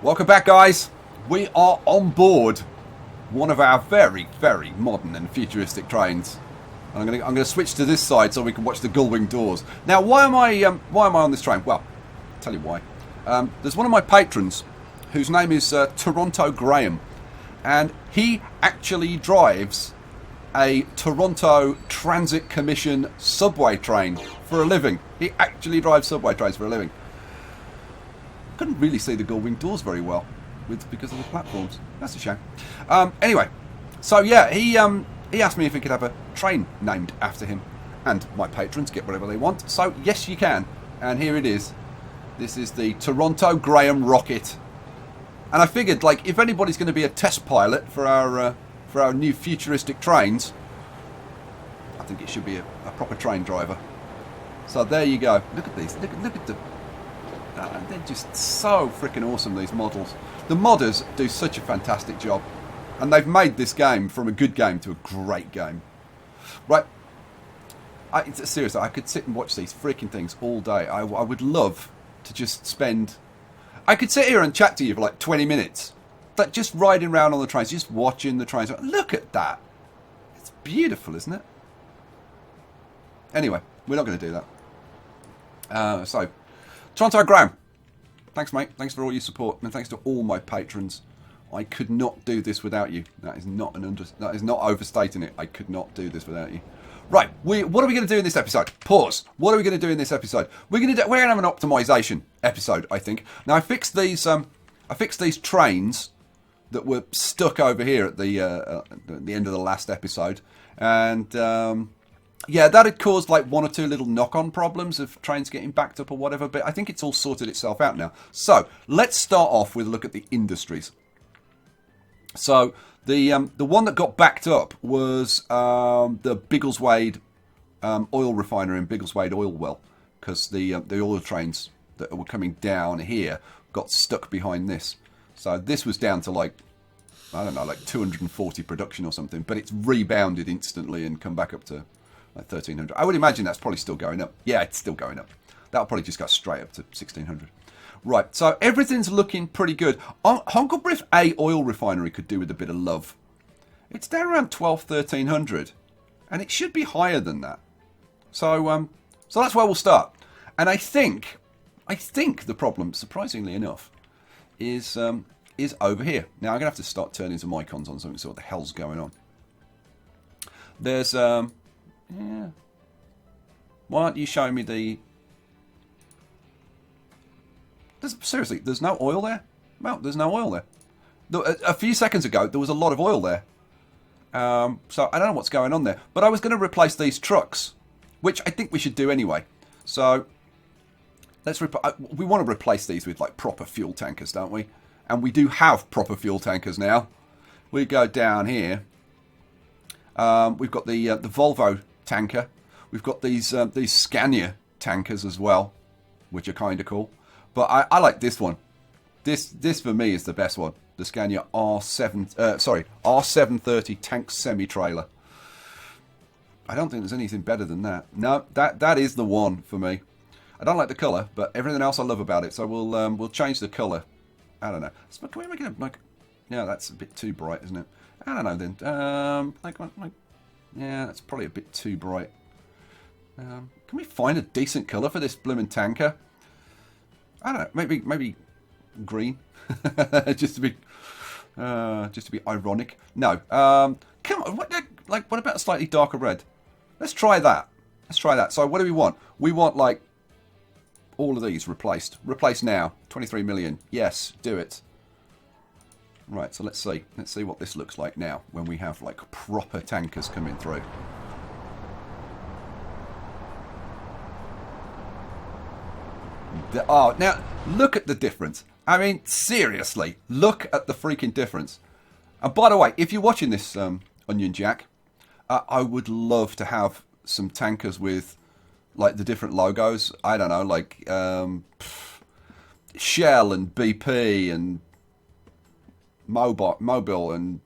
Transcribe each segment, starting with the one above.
Welcome back, guys. We are on board one of our very, very modern and futuristic trains. I'm gonna switch to this side so we can watch the gull-wing doors. Now, why am I on this train? Well, I'll tell you why. There's one of my patrons whose name is Toronto Graham, and he actually drives a Toronto Transit Commission subway train for a living. He actually drives subway trains for a living. Couldn't really see the gull-wing doors very well because of the platforms. That's a shame. Anyway, so yeah, he asked me if he could have a train named after him, and my patrons get whatever they want. So yes, you can, and here it is. This is the Toronto Graham Rocket, and I figured, like, if anybody's going to be a test pilot for our new futuristic trains, I think it should be a proper train driver. So there you go. Look at these. Look at the. They're just so freaking awesome, these models. The modders do such a fantastic job, and they've made this game from a good game to a great game. Right, seriously, I could sit and watch these freaking things all day. I would love to just spend... I could sit here and chat to you for like 20 minutes, like just riding around on the trains, just watching the trains. Look at that. It's beautiful, isn't it? Anyway, we're not going to do that. So... Toronto Graham, thanks, mate. Thanks for all your support, and thanks to all my patrons. I could not do this without you. That is not overstating it. I could not do this without you. Right, what are we going to do in this episode? Pause. What are we going to do in this episode? We're going to have an optimization episode, I think. Now I fixed these trains that were stuck over here at the end of the last episode, and. Yeah, that had caused like one or two little knock-on problems of trains getting backed up or whatever, but I think it's all sorted itself out now. So, let's start off with a look at the industries. So, the one that got backed up was the Biggleswade oil refinery in Biggleswade oil well, because the oil trains that were coming down here got stuck behind this. So, this was down to like, I don't know, like 240 production or something, but it's rebounded instantly and come back up to... like 1,300. I would imagine that's probably still going up. Yeah, it's still going up. That'll probably just go straight up to 1,600. Right, so everything's looking pretty good. Honkelbriff A oil refinery could do with a bit of love. It's down around 1,100, and it should be higher than that. So that's where we'll start. And I think the problem, surprisingly enough, is over here. Now I'm gonna have to start turning some icons on something. So what the hell's going on? There's yeah. Why aren't you showing me the... Seriously, there's no oil there? Well, there's no oil there. A few seconds ago, there was a lot of oil there. So I don't know what's going on there. But I was going to replace these trucks, which I think we should do anyway. So we want to replace these with like proper fuel tankers, don't we? And we do have proper fuel tankers now. We go down here. We've got the Volvo tanker. We've got these Scania tankers as well, which are kind of cool. But I like this one. This for me is the best one. The Scania R730 tank semi-trailer. I don't think there's anything better than that. No, that is the one for me. I don't like the colour, but everything else I love about it. So we'll change the colour. I don't know. Can we make it like? Yeah, that's a bit too bright, isn't it? I don't know then. Yeah, that's probably a bit too bright. Can we find a decent colour for this blooming tanker? I don't know. Maybe green, just to be ironic. No. Come on. What about a slightly darker red? Let's try that. So what do we want? We want like all of these replaced. Replace now. 23 million. Yes, do it. Right, so let's see. Let's see what this looks like now when we have like proper tankers coming through. Now look at the difference. I mean, seriously, look at the freaking difference. And by the way, if you're watching this, Onion Jack, I would love to have some tankers with like the different logos. I don't know, like Shell and BP and Mobil and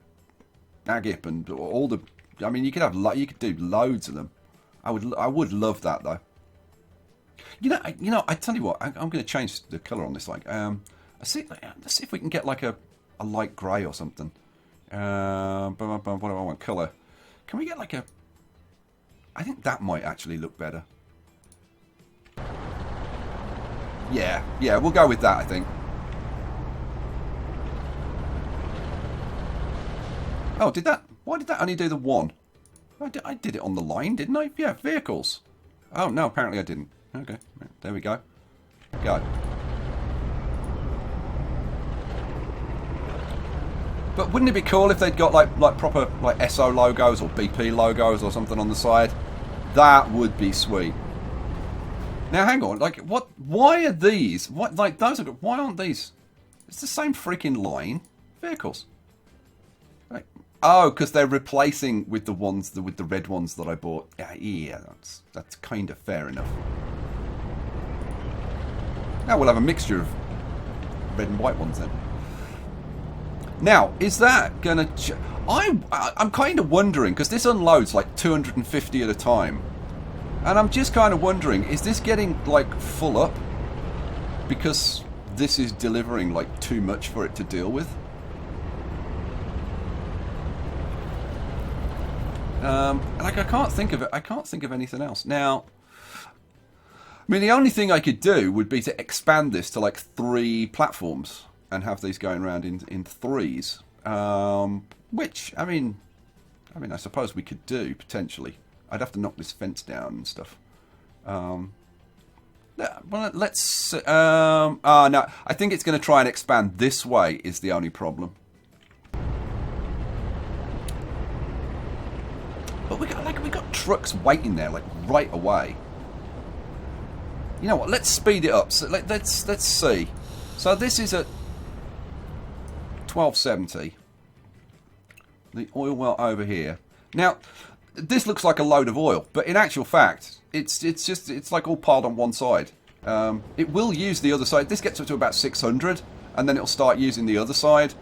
Agip and all the... I mean, you could do loads of them. I would love that though. I tell you what, I'm going to change the colour on this. Let's see if we can get like a light grey or something. What do I want? Colour. Can we get like a... I think that might actually look better. Yeah, we'll go with that, I think. Oh, why did that only do the one? I did it on the line, didn't I? Yeah, vehicles. Oh, no, apparently I didn't. Okay, there we go. Go. But wouldn't it be cool if they'd got like proper like SO logos or BP logos or something on the side? That would be sweet. Now hang on, like what? Why are these? What like those are? Why aren't these? It's the same freaking line. Vehicles. Like, oh, because they're replacing with the ones with the red ones that I bought. Yeah, that's kind of fair enough. Now we'll have a mixture of red and white ones then. Now, is that gonna... I'm kind of wondering, because this unloads like 250 at a time. And I'm just kind of wondering, is this getting like full up? Because this is delivering like too much for it to deal with? Like I can't think of it. I can't think of anything else. Now, I mean, the only thing I could do would be to expand this to like 3 platforms. And have these going around in 3s, which I mean, I suppose we could do potentially. I'd have to knock this fence down and stuff. Well, let's. No, I think it's going to try and expand this way. Is the only problem. But we got trucks waiting there like right away. You know what? Let's speed it up. So let's see. So this is at 1270. The oil well over here. Now, this looks like a load of oil, but in actual fact, it's like all piled on one side. It will use the other side. This gets up to about 600, and then it'll start using the other side.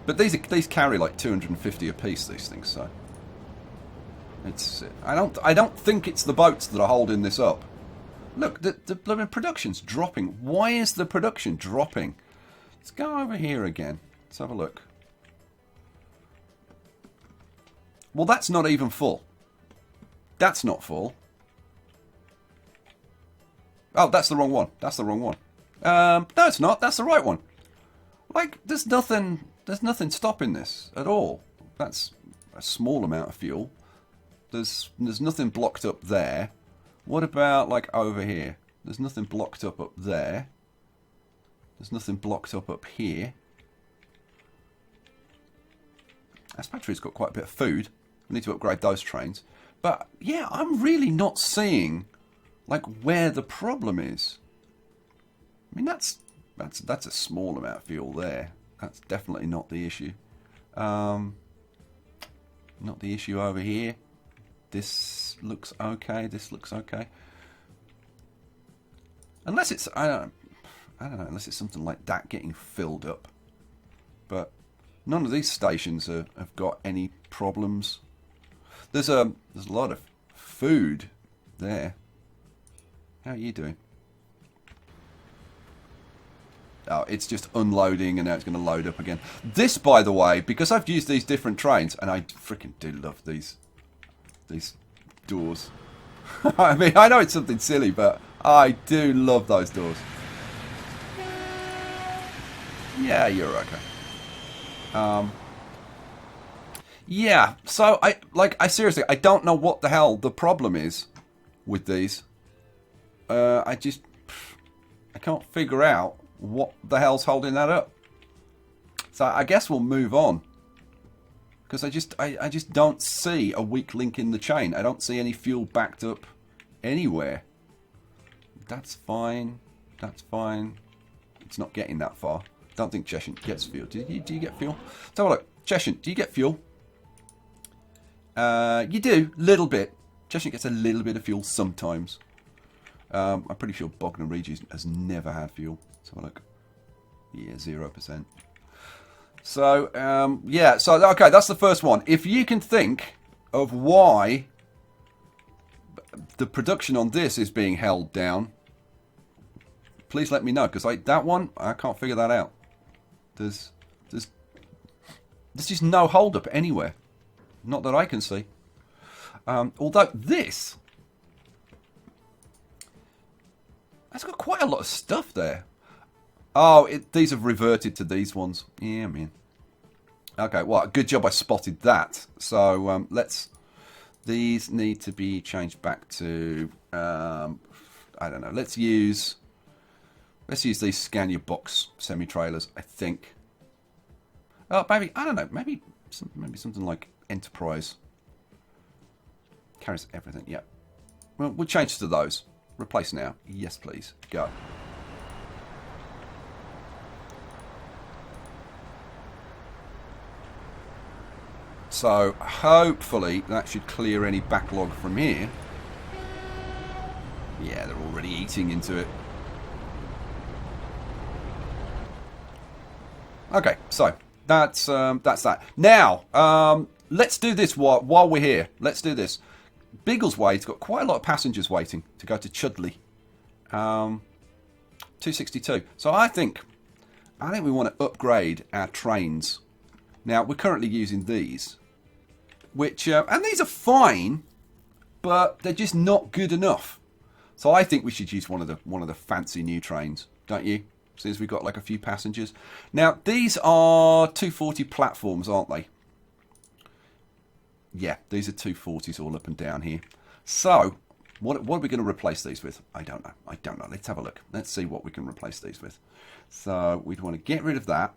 But these carry like 250 a piece. These things, so it's. I don't think it's the boats that are holding this up. Look, the production's dropping. Why is the production dropping? Let's go over here again. Let's have a look. Well, that's not even full. That's not full. Oh, that's the wrong one. That's the wrong one. No, it's not. That's the right one. Like, there's nothing stopping this at all. That's a small amount of fuel. There's nothing blocked up there. What about, like, over here? There's nothing blocked up there. There's nothing blocked up here. This battery's got quite a bit of food. We need to upgrade those trains. But, yeah, I'm really not seeing, like, where the problem is. I mean, that's a small amount of fuel there. That's definitely not the issue. Not the issue over here. This looks okay. This looks okay. Unless it's... I don't know, unless it's something like that getting filled up. But none of these stations have got any problems. There's a lot of food there. How are you doing? Oh, it's just unloading and now it's going to load up again. This, by the way, because I've used these different trains, and I freaking do love these doors. I mean, I know it's something silly, but I do love those doors. Yeah, you're okay. Yeah, so I seriously, I don't know what the hell the problem is with these. I can't figure out what the hell's holding that up. So I guess we'll move on. Because I just don't see a weak link in the chain. I don't see any fuel backed up anywhere. That's fine. That's fine. It's not getting that far. Don't think Cheshire gets fuel. Do you get fuel? Let's have a look. Cheshire, do you get fuel? You do. Little bit. Cheshire gets a little bit of fuel sometimes. I'm pretty sure Bognor Regis has never had fuel. Let's have a look. Yeah, 0%. So, yeah. So, okay, that's the first one. If you can think of why the production on this is being held down, please let me know, because that one, I can't figure that out. There's just no hold up anywhere. Not that I can see. Although this, that's got quite a lot of stuff there. Oh, these have reverted to these ones. Yeah, man. Okay, well, good job I spotted that. So these need to be changed back to, I don't know. Let's use these Scania box semi-trailers, I think. Oh, maybe, I don't know. Maybe something like Enterprise. Carries everything, yeah. Well, we'll change to those. Replace now. Yes, please. Go. So, hopefully, that should clear any backlog from here. Yeah, they're already eating into it. Okay, so, that's that. Now, let's do this while we're here. Let's do this. Biggleswade's got quite a lot of passengers waiting to go to Chudley. 262. So I think we want to upgrade our trains. Now we're currently using these, which and these are fine, but they're just not good enough. So I think we should use one of the fancy new trains, don't you? Since we've got like a few passengers. Now these are 240 platforms, aren't they? Yeah, these are 240s all up and down here. So, what are we going to replace these with? I don't know. Let's have a look. Let's see what we can replace these with. So, we'd want to get rid of that.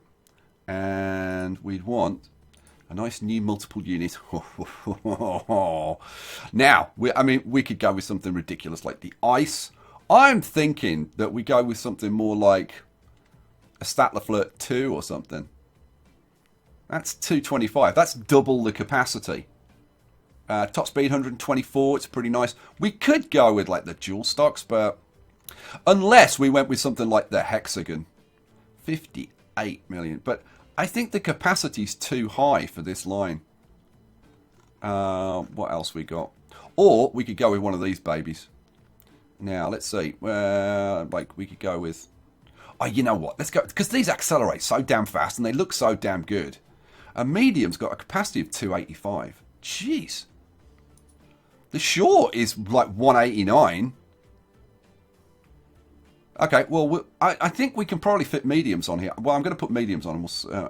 And we'd want a nice new multiple unit. Now, we could go with something ridiculous like the ICE. I'm thinking that we go with something more like a Statler Flirt 2 or something. That's 225. That's double the capacity. Top speed 124, it's pretty nice. We could go with like the dual stocks, but unless we went with something like the Hexagon, 58 million. But I think the capacity's too high for this line. What else we got? Or we could go with one of these babies. Now let's see. Like we could go with. Oh, you know what? Let's go because these accelerate so damn fast and they look so damn good. A medium's got a capacity of 285. Jeez. The short is like 189. Okay, well, I think we can probably fit mediums on here. Well, I'm going to put mediums on.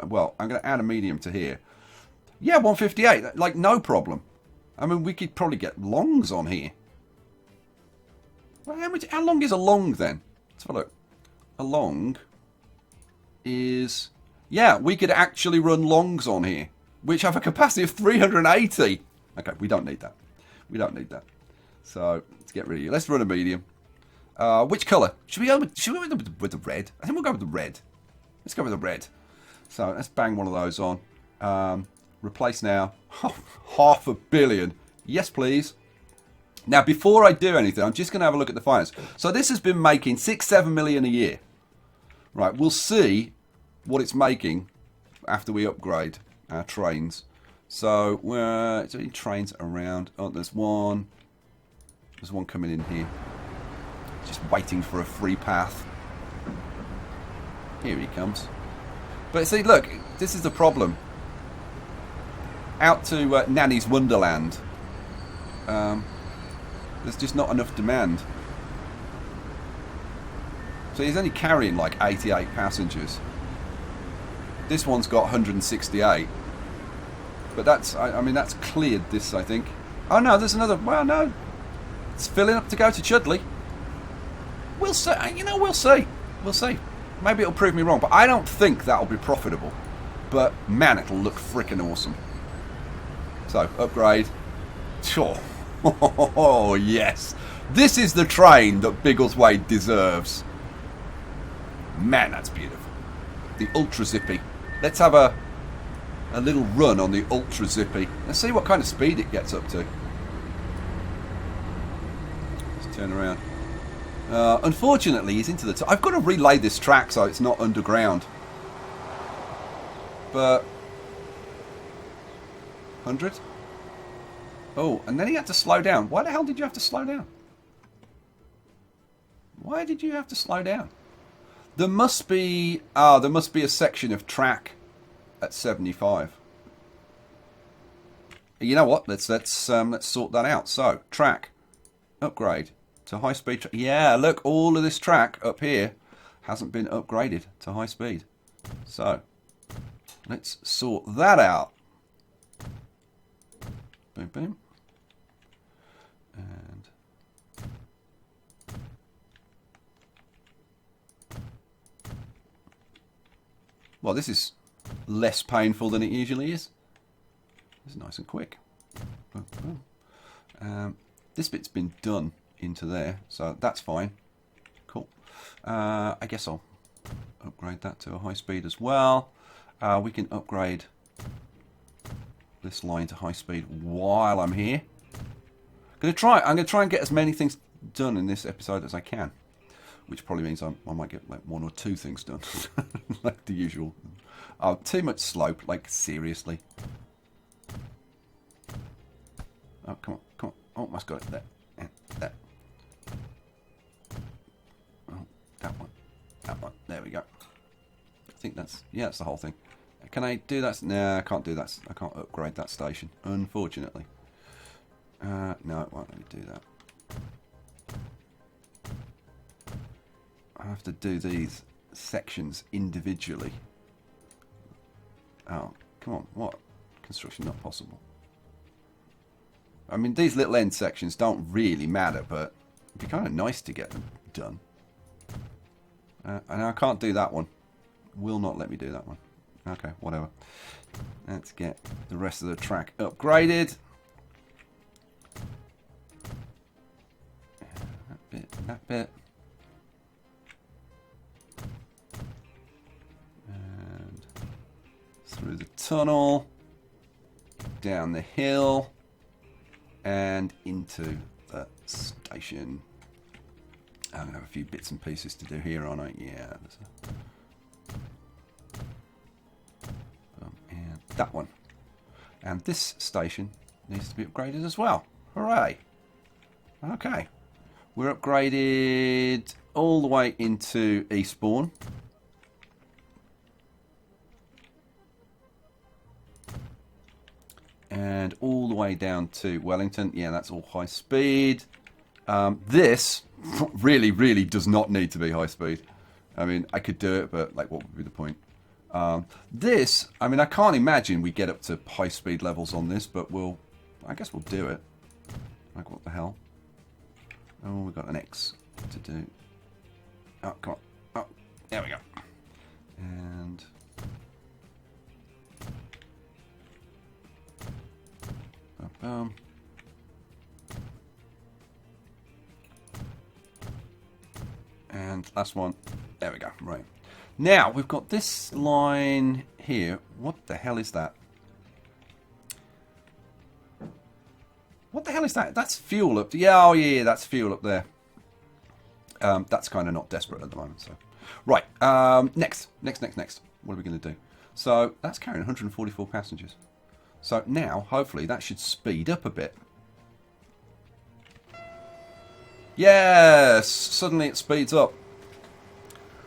Well, I'm going to add a medium to here. Yeah, 158. Like, no problem. I mean, we could probably get longs on here. Well, how long is a long then? Let's have a look. A long is... Yeah, we could actually run longs on here, which have a capacity of 380. Okay, we don't need that. We don't need that. So, let's get rid of you. Let's run a medium. Which colour? Should we go with the red? I think we'll go with the red. Let's go with the red. So, let's bang one of those on. Replace now. Oh, $500 million. Yes, please. Now, before I do anything, I'm just going to have a look at the finance. So, this has been making $6-7 million a year. Right, we'll see what it's making after we upgrade our trains. So, is there any trains around? Oh, there's one. There's one coming in here. Just waiting for a free path. Here he comes. But see, look, this is the problem. Out to Nanny's Wonderland. There's just not enough demand. So he's only carrying like 88 passengers. This one's got 168. But that's, I mean, that's cleared this, I think. Oh no, there's another, well no. It's filling up to go to Chudley. We'll see, you know, we'll see. We'll see. Maybe it'll prove me wrong, but I don't think that'll be profitable. But man, it'll look freaking awesome. So, upgrade. Sure. Oh, yes. This is the train that Biggleswade deserves. Man, that's beautiful. The Ultra Zippy. Let's have a little run on the Ultra Zippy. Let's see what kind of speed it gets up to. Let's turn around. Unfortunately, he's into the... I've got to relay this track so it's not underground. But... 100? Oh, and then he had to slow down. Why the hell did you have to slow down? Why did you have to slow down? There must be a section of track at 75. You know what? Let's sort that out. So, track upgrade to high speed. Yeah, look, all of this track up here hasn't been upgraded to high speed. So, let's sort that out. Boom, boom. And well, this is less painful than it usually is. It's nice and quick. Boom, boom. This bit's been done into there, so that's fine. Cool. I guess I'll upgrade that to a high speed as well. We can upgrade this line to high speed while I'm here. I'm gonna try and get as many things done in this episode as I can, which probably means I might get like 1 or 2 things done, like the usual. Oh, too much slope, like seriously. Oh, come on, come on. Oh, almost got it there. Yeah, there. Oh, that one. That one. There we go. I think that's the whole thing. Can I do that? No, I can't do that. I can't upgrade that station, unfortunately. No, it won't let me do that. I have to do these sections individually. Oh, come on. What? Construction not possible. I mean, these little end sections don't really matter, but it'd be kind of nice to get them done. And I can't do that one. Will not let me do that one. Okay, whatever. Let's get the rest of the track upgraded. That bit. And through the tunnel. Down the hill. And into the station. I'm going to have a few bits and pieces to do here, aren't I? Yeah. And that one. And this station needs to be upgraded as well. Hooray. Okay. We're upgraded all the way into Eastbourne. And all the way down to Wellington. Yeah, that's all high speed. This really, really does not need to be high speed. I mean, I could do it, but like, what would be the point? This, I mean, I can't imagine we get up to high speed levels on this, but I guess we'll do it. Like, what the hell? Oh, we've got an X to do. Oh, come on. Oh, there we go. And boom. And last one. There we go. Right. Now, we've got this line here. What the hell is that? What the hell is that? That's fuel up. Yeah, oh yeah, that's fuel up there. That's kind of not desperate at the moment. So, right. Next. What are we going to do? So that's carrying 144 passengers. So now, hopefully, that should speed up a bit. Yes, suddenly it speeds up.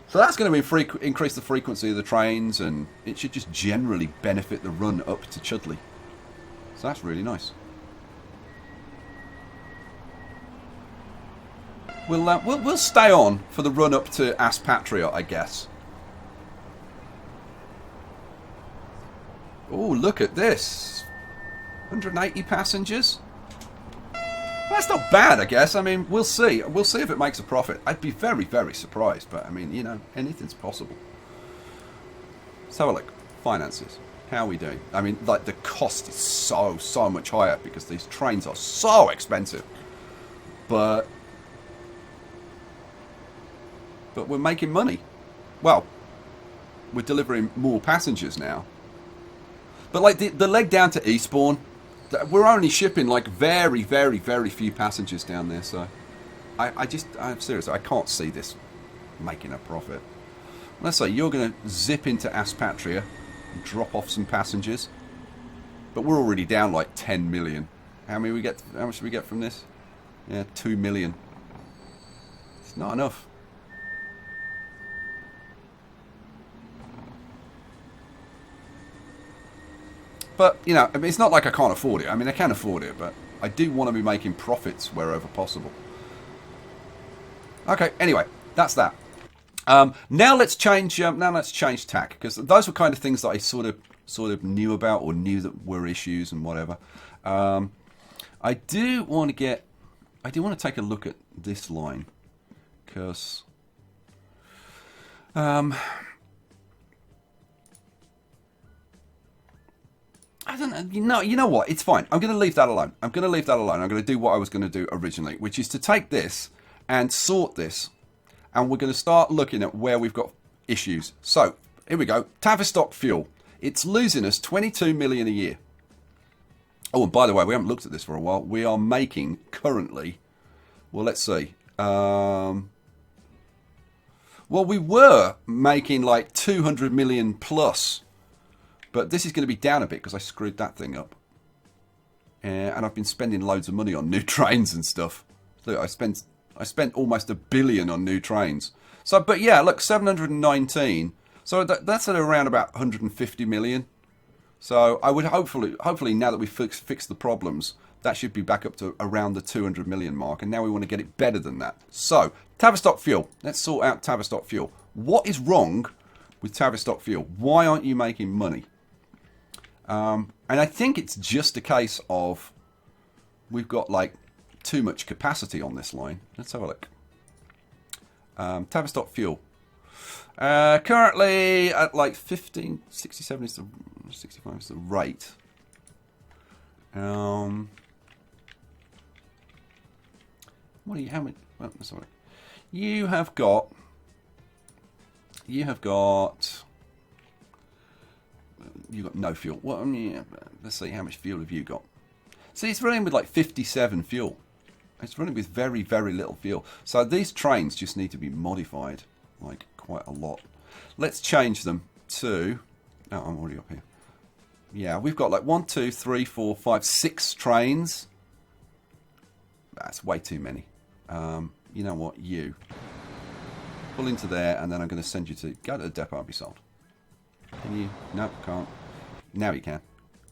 So that's going to increase the frequency of the trains, and it should just generally benefit the run up to Chudley. So that's really nice. We'll stay on for the run up to Aspatriot, I guess. Oh, look at this. 180 passengers. That's not bad, I guess. I mean, we'll see. We'll see if it makes a profit. I'd be very, very surprised, but I mean, you know, anything's possible. Let's have a look. Finances. How are we doing? I mean, like, the cost is so much higher because these trains are so expensive. But we're making money. Well, we're delivering more passengers now. But like the leg down to Eastbourne, we're only shipping like very, very, very few passengers down there. So I'm serious. I can't see this making a profit. Let's say you're going to zip into Aspatria and drop off some passengers. But we're already down like 10 million. How many we get? How much do we get from this? Yeah, 2 million. It's not enough. But, you know, I mean, it's not like I can't afford it. I mean, I can afford it, but I do want to be making profits wherever possible. Okay, anyway, that's that. Now let's change. Now let's change tack, because those were kind of things that I sort of knew about or knew that were issues and whatever. I do want to take a look at this line, because I don't know. You know what? It's fine. I'm going to leave that alone. I'm going to do what I was going to do originally, which is to take this and sort this, and we're going to start looking at where we've got issues. So here we go. Tavistock fuel. It's losing us 22 million a year. Oh, and by the way, we haven't looked at this for a while. We are making currently, well, let's see. Well, we were making like 200 million plus. But this is going to be down a bit because I screwed that thing up. And I've been spending loads of money on new trains and stuff. Look, I spent almost $1 billion on new trains. So, but yeah, look, 719. So that's at around about 150 million. So I would hopefully now that we've fixed the problems, that should be back up to around the 200 million mark. And now we want to get it better than that. So, Tavistock fuel. Let's sort out Tavistock fuel. What is wrong with Tavistock fuel? Why aren't you making money? And I think it's just a case of we've got like too much capacity on this line. Let's have a look. Tavistock fuel. Currently at like 1567 is the 65 is the rate. What do you? How many? Well, sorry. You have got. You've got no fuel. Well, I mean, let's see, how much fuel have you got? See, it's running with like 57 fuel. It's running with very, very little fuel. So these trains just need to be modified, like, quite a lot. Let's change them to... Oh, I'm already up here. Yeah, we've got like 1, 2, 3, 4, 5, 6 trains. That's way too many. You know what? You. Pull into there, and then I'm going to send you to... Go to the depot and be sold. Can you? No, can't. Now you can.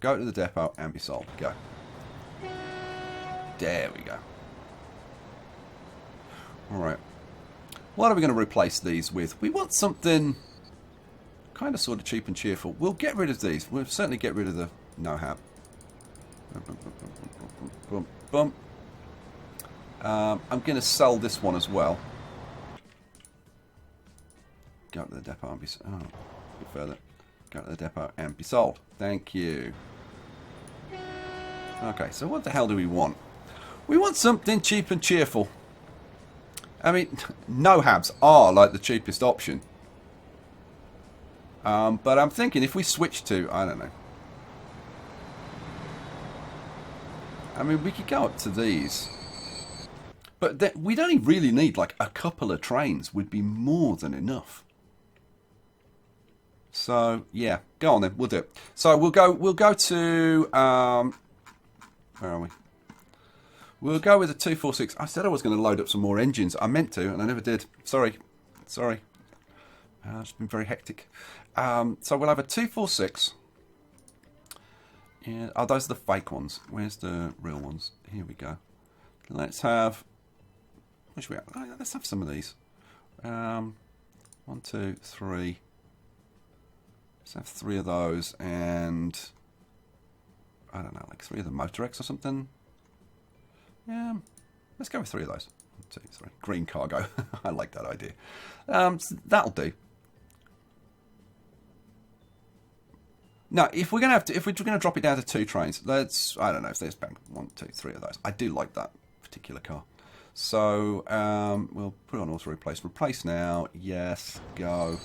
Go to the depot and be sold. Go. There we go. Alright. What are we going to replace these with? We want something kind of sort of cheap and cheerful. We'll get rid of these. We'll certainly get rid of the no-hab. I'm going to sell this one as well. Go to the depot and be sold. Oh, a bit further. Go to the depot and be sold. Thank you. Okay, so what the hell do we want? We want something cheap and cheerful. I mean, no-habs are like the cheapest option. But I'm thinking if we switch to, I don't know. I mean, we could go up to these. But we'd only really need like a couple of trains would be more than enough. So yeah, go on then. We'll do it. So we'll go to where are we? We'll go with a 246. I said I was going to load up some more engines. I meant to, and I never did. Sorry. It's been very hectic. So we'll have a 246. Yeah. Oh, those are the fake ones. Where's the real ones? Here we go. Let's have. Which we have? Let's have some of these. 1, 2, 3. Let's have 3 of those, and I don't know, like 3 of the Motorex or something. Yeah, let's go with 3 of those. 1, 2, 3. Green cargo. I like that idea. So that'll do. Now, if we're gonna drop it down to 2 trains, let's, I don't know, if there's 1, 2, 3 of those. I do like that particular car. So we'll put it on auto replace. Replace now. Yes. Go.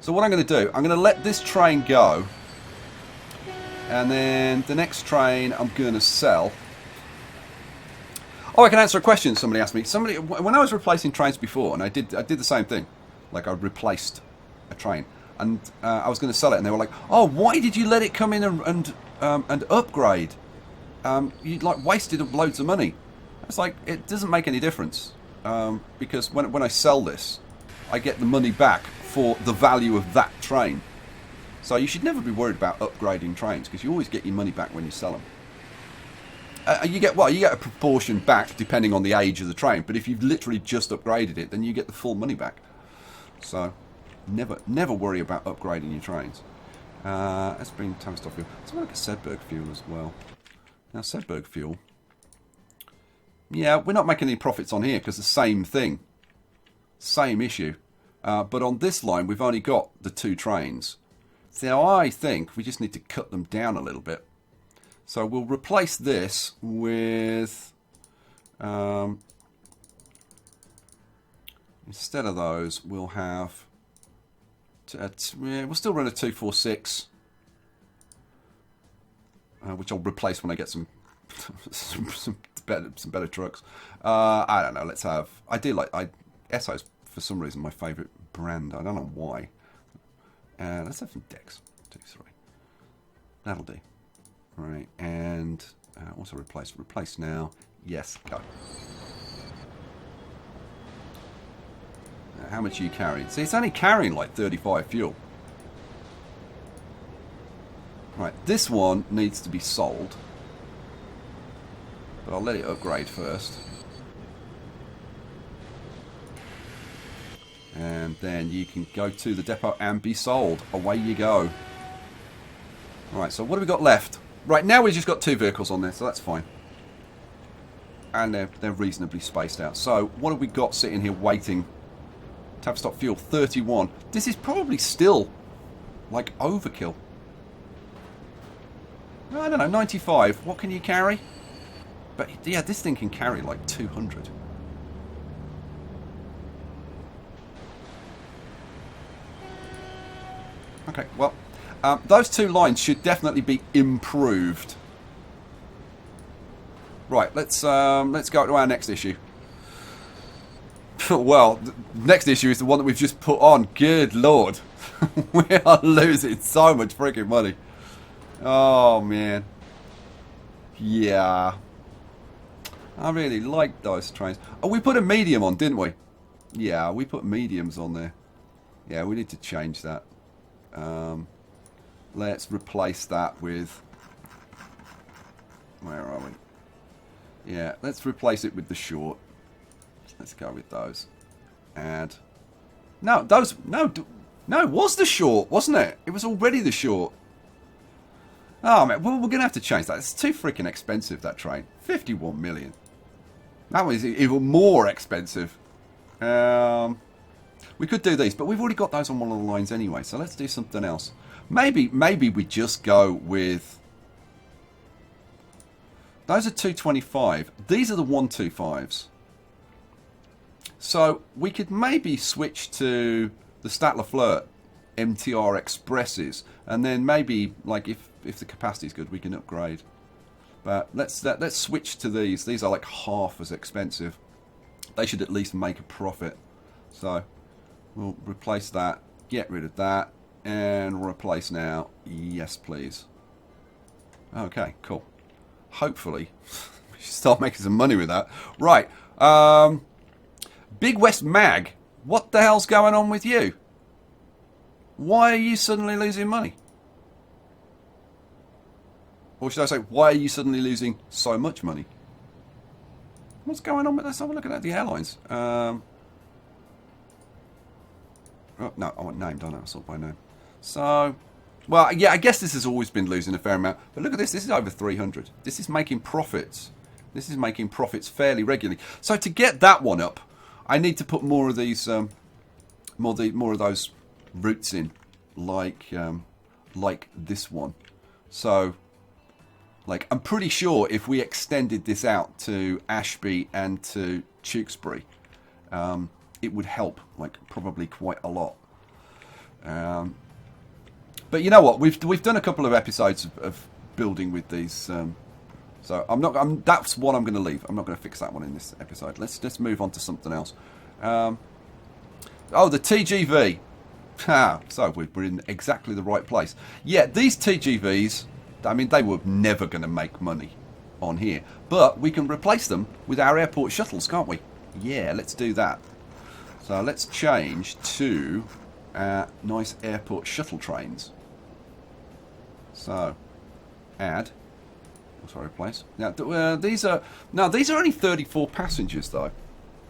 So what I'm going to do, I'm going to let this train go, and then the next train I'm going to sell. Oh, I can answer a question somebody asked me. When I was replacing trains before, and I did the same thing, like I replaced a train, and I was going to sell it, and they were like, "Oh, why did you let it come in and upgrade?" you like wasted loads of money. It's like it doesn't make any difference because when I sell this, I get the money back for the value of that train. So you should never be worried about upgrading trains because you always get your money back when you sell them. You get a proportion back depending on the age of the train, but if you've literally just upgraded it, then you get the full money back. So never worry about upgrading your trains. Let's bring Tavistock fuel. Let's have a look at Sedberg fuel as well. Now Sedberg fuel. Yeah, we're not making any profits on here because the same thing. Same issue. But on this line, we've only got the 2 trains. So I think we just need to cut them down a little bit. So we'll replace this with... instead of those, we'll have... we'll still run a 246. Which I'll replace when I get some some better trucks. I don't know. Let's have. I do like. Esso's for some reason my favourite brand. I don't know why. Let's have some decks. 2, 3. That'll do. Right, and also replace. Replace now. Yes, go. How much are you carrying? See, it's only carrying like 35 fuel. Right, this one needs to be sold. But I'll let it upgrade first. And then you can go to the depot and be sold. Away you go. Right, so what have we got left? Right, now we've just got 2 vehicles on there, so that's fine. And they're reasonably spaced out. So what have we got sitting here waiting? Tavistock fuel, 31. This is probably still, like, overkill. I don't know, 95. What can you carry? But, yeah, this thing can carry, like, 200. Okay, well, those 2 lines should definitely be improved. Right, let's go to our next issue. Well, the next issue is the one that we've just put on. Good lord. We are losing so much freaking money. Oh, man. Yeah. I really like those trains. Oh, we put a medium on, didn't we? Yeah, we put mediums on there. Yeah, we need to change that. Let's replace that with... Where are we? Yeah, let's replace it with the short. Let's go with those. And... No, those... No, it was the short, wasn't it? It was already the short. Oh, man, well, we're going to have to change that. It's too freaking expensive, that train. 51 million. That was even more expensive. We could do these, but we've already got those on one of the lines anyway, so let's do something else. Maybe we just go with... Those are 225. These are the 125s. So we could maybe switch to the Statler Flirt MTR Expresses, and then maybe, like, if the capacity is good, we can upgrade. But let's switch to these. These are like half as expensive. They should at least make a profit. So we'll replace that, get rid of that, and replace now. Yes, please. Okay, cool. Hopefully, we should start making some money with that. Right. Big West Mag, what the hell's going on with you? Why are you suddenly losing money? Or should I say, why are you suddenly losing so much money? What's going on with this? Let's have a look at the airlines. Oh, no, I want name, don't I? I sort by name. So, well, yeah, I guess this has always been losing a fair amount. But look at this. This is over 300. This is making profits. This is making profits fairly regularly. So to get that one up, I need to put more of these, more of those routes in, like this one. So, like, I'm pretty sure if we extended this out to Ashby and to Tewkesbury, it would help, like, probably quite a lot. But you know what? We've done a couple of episodes of building with these. So that's what I'm going to leave. I'm not going to fix that one in this episode. Let's move on to something else. Oh, the TGV. So we're in exactly the right place. Yeah, these TGVs, I mean, they were never going to make money. on here. But we can replace them with our airport shuttles, can't we? Yeah, let's do that. So let's change to our nice airport shuttle trains. So, add. Sorry, replace. Now, these are only 34 passengers, though.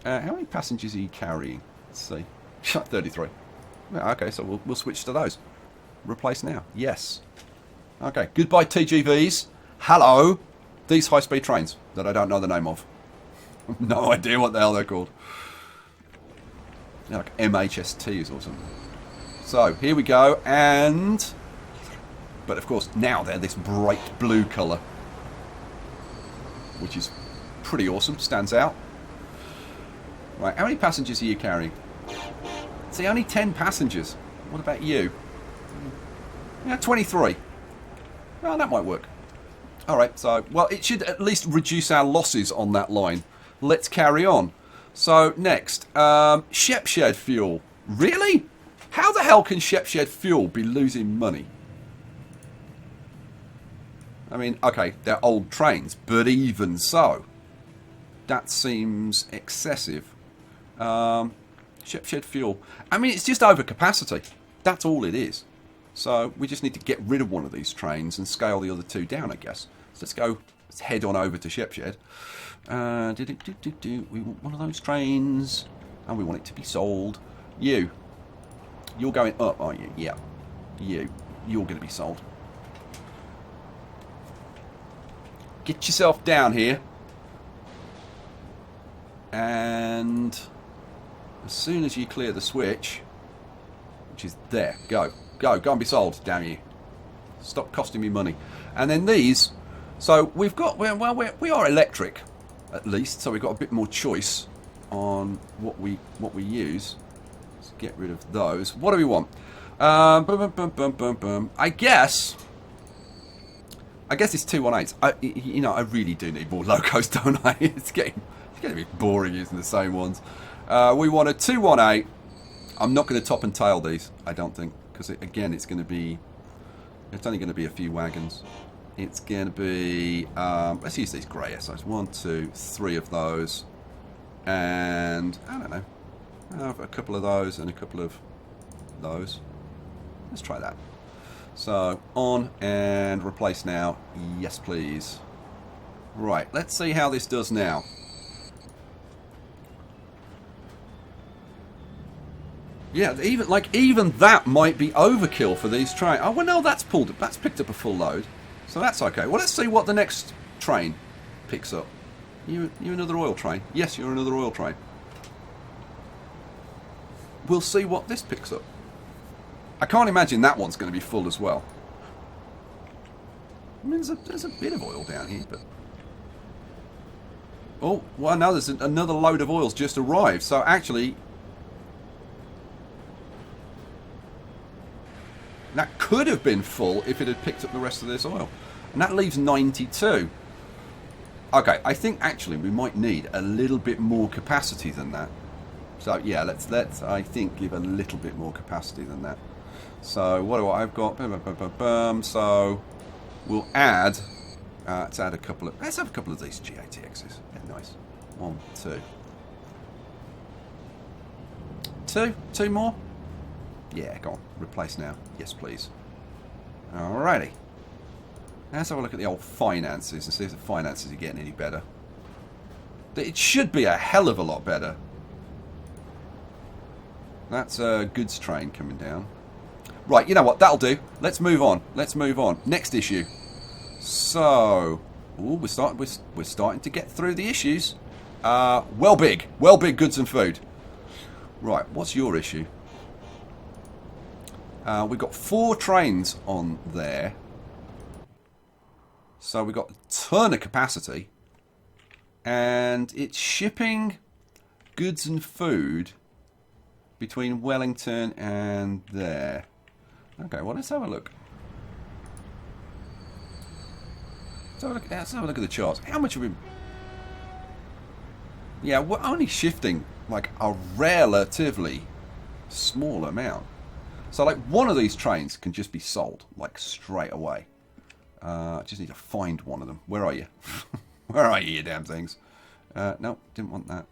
How many passengers are you carrying? Let's see. 33. Yeah, okay, so we'll switch to those. Replace now. Yes. Okay. Goodbye, TGVs. Hello. These high-speed trains that I don't know the name of. No idea what the hell they're called. They're like MHSTs or something. So, here we go, and... But, of course, now they're this bright blue colour. Which is pretty awesome. Stands out. Right, how many passengers are you carrying? See, only 10 passengers. What about you? Yeah, 23. Well, that might work. Alright, so... Well, it should at least reduce our losses on that line. Let's carry on. So, next. Shepshed fuel. Really? How the hell can Shepshed fuel be losing money? I mean, okay, they're old trains, but even so. That seems excessive. Shepshed fuel. I mean, it's just over capacity. That's all it is. So, we just need to get rid of one of these trains and scale the other two down, I guess. So let's go, let's head on over to Shepshed. We want one of those trains, and we want it to be sold. You're going up, aren't you? Yeah. You're going to be sold. Get yourself down here. And as soon as you clear the switch, which is there, go and be sold, damn you. Stop costing me money. And then these, so we've got, well, we are electric, at least, so we've got a bit more choice on what we use. Let's get rid of those. What do we want? I guess it's 218s. I really do need more logos, don't I? It's getting a bit boring using the same ones. We want a 218. I'm not going to top and tail these, I don't think, because again, it's only going to be a few wagons. It's going to be, let's use these grey SIs. 1, 2, 3 of those, and I don't know, a couple of those and a couple of those. Let's try that. So, on and replace now. Yes, please. Right, let's see how this does now. Yeah, even that might be overkill for these trains. Oh, well, no, that's picked up a full load. So that's okay. Well, let's see what the next train picks up. You another oil train? Yes, you're another oil train. We'll see what this picks up. I can't imagine that one's going to be full as well. I mean, there's a bit of oil down here, but... Oh, well, no, there's another load of oil's just arrived. So, actually... That could have been full if it had picked up the rest of this oil. And that leaves 92. Okay, I think, actually, we might need a little bit more capacity than that. So, yeah, let's I think, give a little bit more capacity than that. So what do I've got? So we'll add. Let's have a couple of these GATXs. Yeah, nice. 1, 2. Two more. Yeah, go on. Replace now. Yes, please. Alrighty. Let's have a look at the old finances and see if the finances are getting any better. It should be a hell of a lot better. That's a goods train coming down. Right, you know what? That'll do. Let's move on. Next issue. So, ooh, we're starting to get through the issues. Well big goods and food. Right, what's your issue? We've got 4 trains on there. So we've got a ton of capacity. And it's shipping goods and food between Wellington and there. Okay, well, let's have a look. Let's have a look at the charts. How much have we... Yeah, we're only shifting like a relatively small amount. So like one of these trains can just be sold like straight away. I just need to find one of them. Where are you? Where are you damn things? No, didn't want that.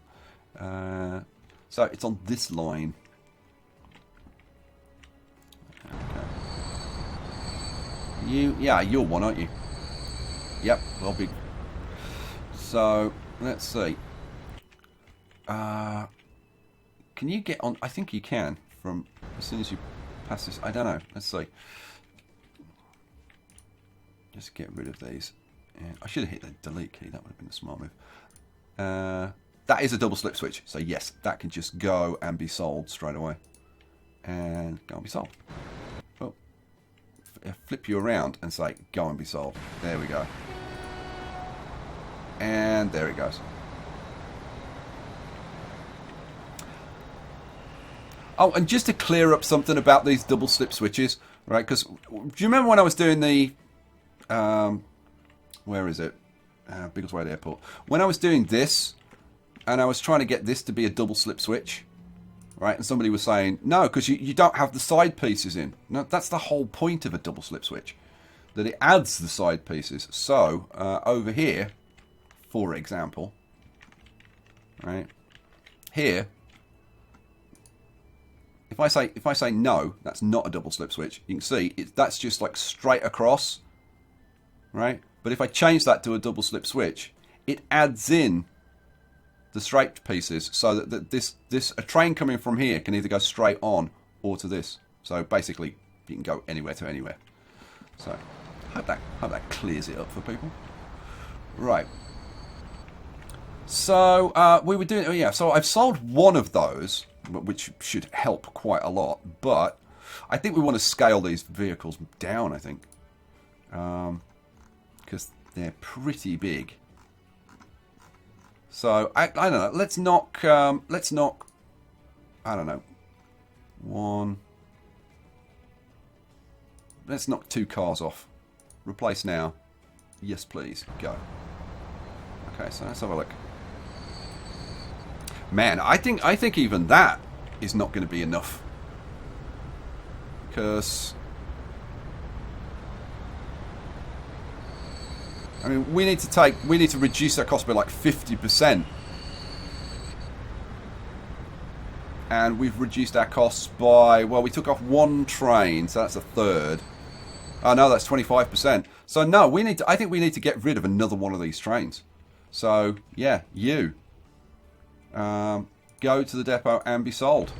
So it's on this line. Okay. You're one, aren't you? Yep, well big. So let's see. Can you get on? I think you can from as soon as you pass this. I don't know. Let's see. Just get rid of these. And I should have hit the delete key. That would have been a smart move. That is a double slip switch. So yes, that can just go and be sold straight away. And go and be sold. Well, flip you around and say, go and be sold. There we go. And there it goes. Oh, and just to clear up something about these double slip switches, right? Because do you remember when I was doing the... where is it? Biggleswade Airport. When I was doing this, and I was trying to get this to be a double slip switch, right? And somebody was saying, no, because you don't have the side pieces in. No, that's the whole point of a double slip switch, that it adds the side pieces. So, over here, for example, right, here, if I say no, that's not a double slip switch, you can see that's just like straight across, right? But if I change that to a double slip switch, it adds in the straight pieces so that a train coming from here can either go straight on or to this. So basically, you can go anywhere to anywhere. So hope that clears it up for people. Right. So we were doing. Oh yeah. So I've sold one of those, which should help quite a lot. But I think we want to scale these vehicles down. I think. Because they're pretty big. So I don't know. Let's knock. I don't know. One. Let's knock 2 cars off. Replace now. Yes, please. Go. Okay, so let's have a look. Man, I think even that is not going to be enough. Because I mean, we need to reduce our cost by like 50%. And we've reduced our costs by, well, we took off 1 train, so that's a third. Oh no, that's 25%. So no, I think we need to get rid of another one of these trains. So yeah, go to the depot and be sold.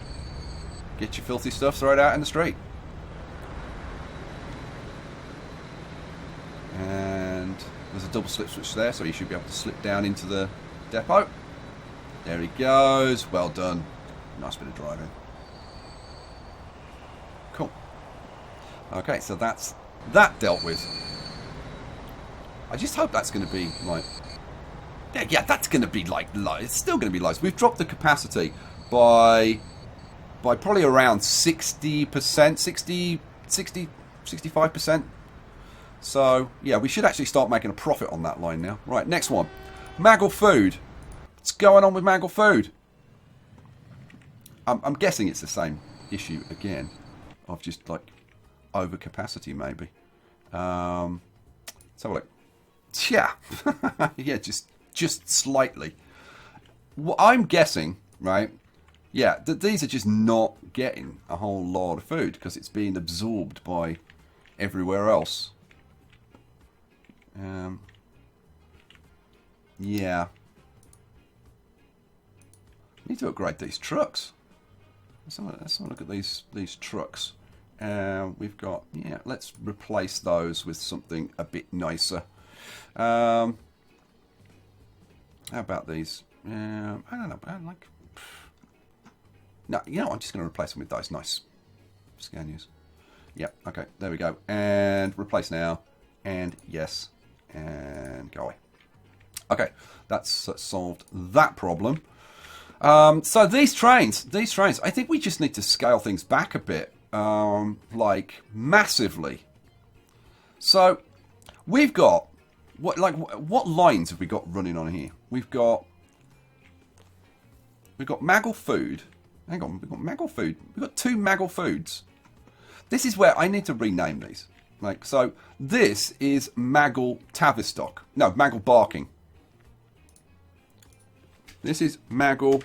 Get your filthy stuff, throw it out in the street. And there's a double slip switch there, so you should be able to slip down into the depot. There he goes. Well done. Nice bit of driving. Cool. Okay, so that's that dealt with. I just hope that's going to be like... Yeah, that's going to be like... It's still going to be low. We've dropped the capacity by probably around 60%, 65%. So, yeah, we should actually start making a profit on that line now. Right, next one. Maggle Food. What's going on with Maggle Food? I'm guessing it's the same issue again. Of just, like, overcapacity, maybe. Let's have a look. Yeah. Yeah, just slightly. Well, I'm guessing, right, yeah, that these are just not getting a whole lot of food because it's being absorbed by everywhere else. Yeah. Need to upgrade these trucks. Let's have a look at these trucks. We've got, yeah, let's replace those with something a bit nicer. How about these? I don't know, like... No, you know, I'm just going to replace them with those nice Scanias. Yep, okay, there we go. And replace now. And yes. And go away. Okay, that's solved that problem. So these trains, I think we just need to scale things back a bit. Like, massively. So, we've got... What lines have we got running on here? We've got Maggle Food. Hang on, we've got Maggle Food. We've got 2 Maggle Foods. This is where I need to rename these. Like, so this is Maggle Tavistock. No, Maggle barking. This is Maggle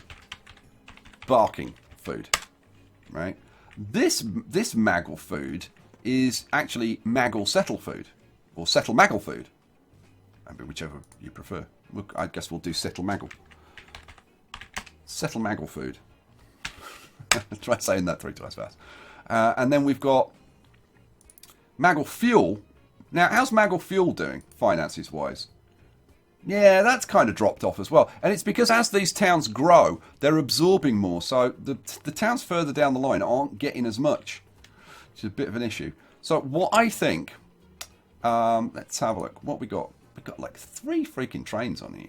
barking food, right? This Maggle food is actually Maggle settle food, or settle Maggle food. I mean, whichever you prefer. I guess we'll do settle Maggle. Settle Maggle food. Try saying that 3 times fast. And then we've got Maggle Fuel. Now, how's Maggle Fuel doing, finances-wise? Yeah, that's kind of dropped off as well. And it's because as these towns grow, they're absorbing more. So the towns further down the line aren't getting as much, which is a bit of an issue. So what I think, let's have a look. What we got? We've got like 3 freaking trains on here.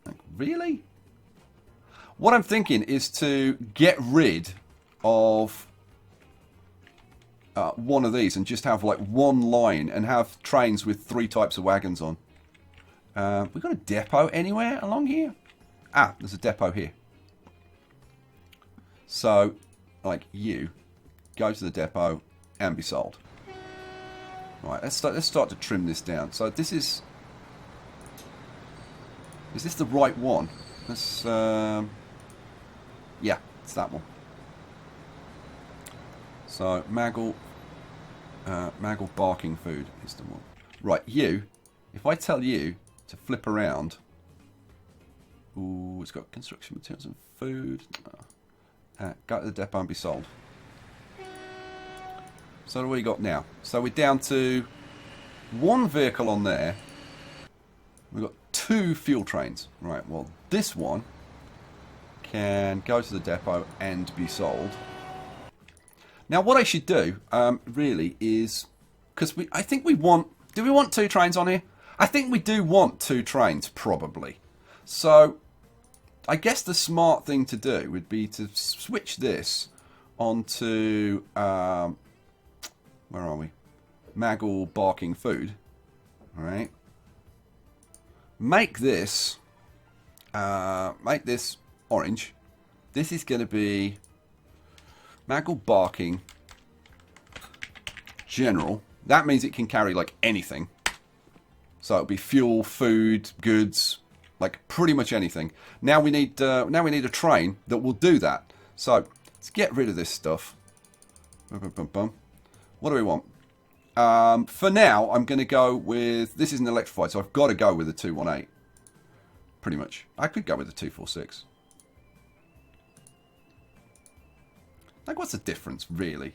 Like, really? What I'm thinking is to get rid of one of these and just have like one line and have trains with 3 types of wagons on. We got a depot anywhere along here? Ah, there's a depot here. So, like, you go to the depot and be sold. Right, let's start to trim this down. So this is this the right one? Let's yeah, it's that one. So Maggle barking food is the one. Right, you. If I tell you to flip around, ooh, it's got construction materials and food. Go to the depot and be sold. So what do we got now? So we're down to 1 vehicle on there. We've got 2 fuel trains. Right, well, this one can go to the depot and be sold. Now, what I should do, really, is... Because I think we want... Do we want 2 trains on here? I think we do want 2 trains, probably. So, I guess the smart thing to do would be to switch this onto... where are we? Maggle barking food. Alright. Make this orange. This is going to be Maggle barking general. That means it can carry like anything. So it'll be fuel, food, goods, like pretty much anything. Now we need a train that will do that. So let's get rid of this stuff. Bum, bum, bum, bum. What do we want? For now, I'm going to go with... This isn't electrified, so I've got to go with a 218. Pretty much. I could go with a 246. Like, what's the difference, really?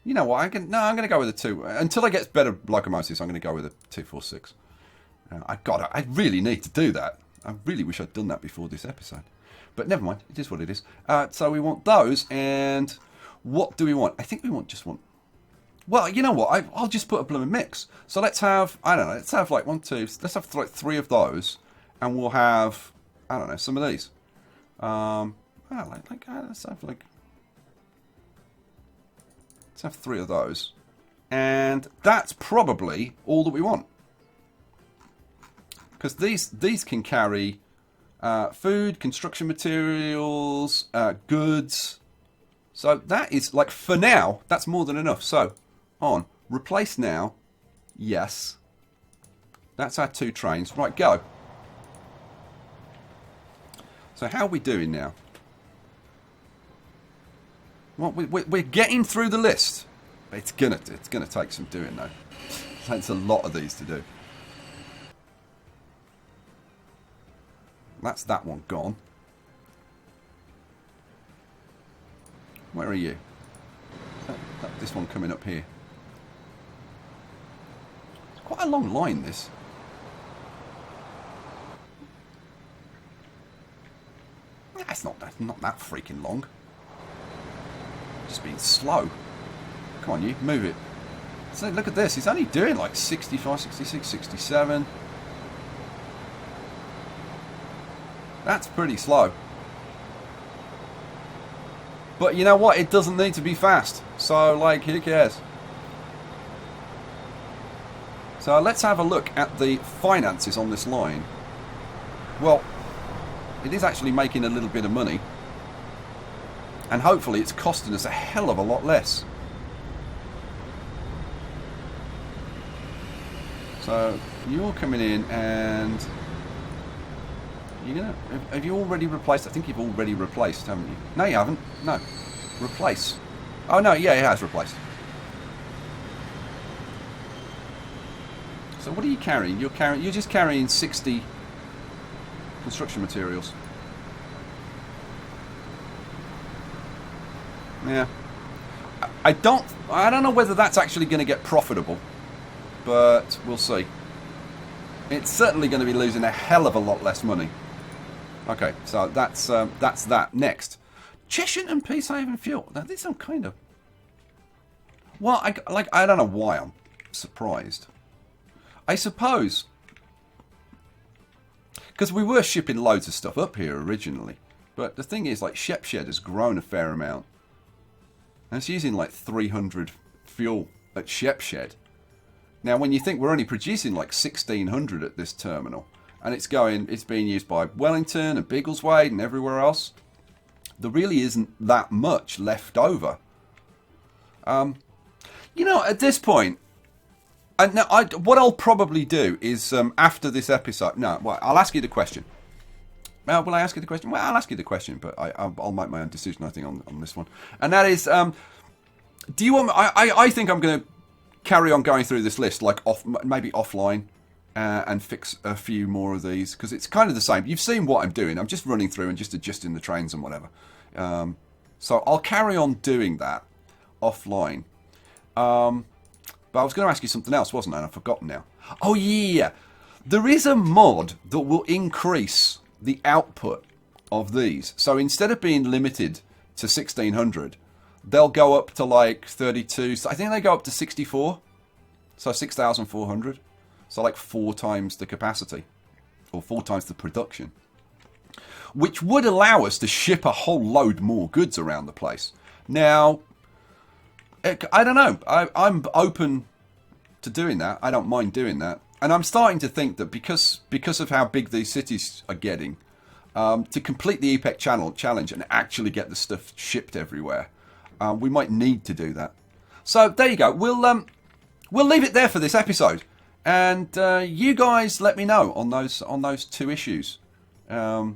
You know what? I'm going to go with a 2... Until I get better locomotives, I'm going to go with a 246. I really need to do that. I really wish I'd done that before this episode. But never mind. It is what it is. So we want those, and... What do we want? I think we just want... Well, you know what? I'll just put a blooming mix. So let's have... I don't know. Let's have like 1, 2... Let's have like 3 of those. And we'll have... I don't know. Some of these. Let's have like... Let's have 3 of those. And that's probably all that we want. Because these can carry food, construction materials, goods... So that is, like, for now, that's more than enough. So, replace now. Yes. That's our 2 trains. Right, go. So how are we doing now? Well, we're getting through the list. It's gonna take some doing, though. That's a lot of these to do. That's that one gone. Where are you? This one coming up here. It's quite a long line, this. It's not that freaking long. Just being slow. Come on, you, move it. So look at this. He's only doing like 65, 66, 67. That's pretty slow. But you know what? It doesn't need to be fast. So, like, who cares? So let's have a look at the finances on this line. Well, it is actually making a little bit of money. And hopefully it's costing us a hell of a lot less. So you're coming in and you're gonna. Have you already replaced? I think you've already replaced, haven't you? No, you haven't. No, replace. Oh no, yeah, it has replaced. So what are you carrying? You're just carrying 60 construction materials. Yeah. I don't know whether that's actually going to get profitable, but we'll see. It's certainly going to be losing a hell of a lot less money. Okay, so that's that. Next, Cheshire and Peace Haven Fuel. Now this I'm kind of. Well, I don't know why I'm surprised. I suppose because we were shipping loads of stuff up here originally, but the thing is, like, Shepshed has grown a fair amount. And it's using like 300 fuel at Shepshed. Now, when you think we're only producing like 1,600 at this terminal, and it's being used by Wellington and Biggleswade and everywhere else, there really isn't that much left over. You know, at this point, what I'll probably do is after this episode. No, well, I'll ask you the question. Will I ask you the question? Well, I'll ask you the question, but I'll make my own decision, I think, on this one. And that is, do you want... I think I'm going to carry on going through this list, like maybe offline, and fix a few more of these, because it's kind of the same. You've seen what I'm doing. I'm just running through and just adjusting the trains and whatever. So I'll carry on doing that offline. But I was going to ask you something else, wasn't I? And I've forgotten now. Oh, yeah. There is a mod that will increase the output of these. So instead of being limited to 1,600, they'll go up to like 32. So I think they go up to 64. So 6,400. So like 4 times the capacity. Or 4 times the production. Which would allow us to ship a whole load more goods around the place. Now, I don't know. I'm open to doing that. I don't mind doing that. And I'm starting to think that because of how big these cities are getting, to complete the EPEC challenge and actually get the stuff shipped everywhere, we might need to do that. So there you go. We'll leave it there for this episode, and you guys let me know on those 2 issues. Do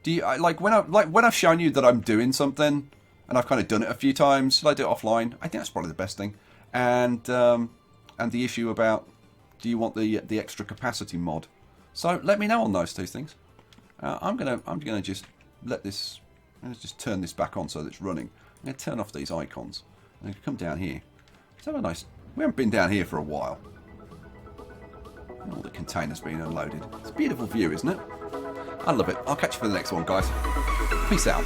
you when I've shown you that I'm doing something, and I've kind of done it a few times? Should I do it offline? I think that's probably the best thing. And the issue about, do you want the extra capacity mod? So let me know on those 2 things. I'm gonna just let's just turn this back on so that it's running. I'm gonna turn off these icons. I'm gonna come down here. Let's have a nice. We haven't been down here for a while. All the containers being unloaded. It's a beautiful view, isn't it? I love it. I'll catch you for the next one, guys. Peace out.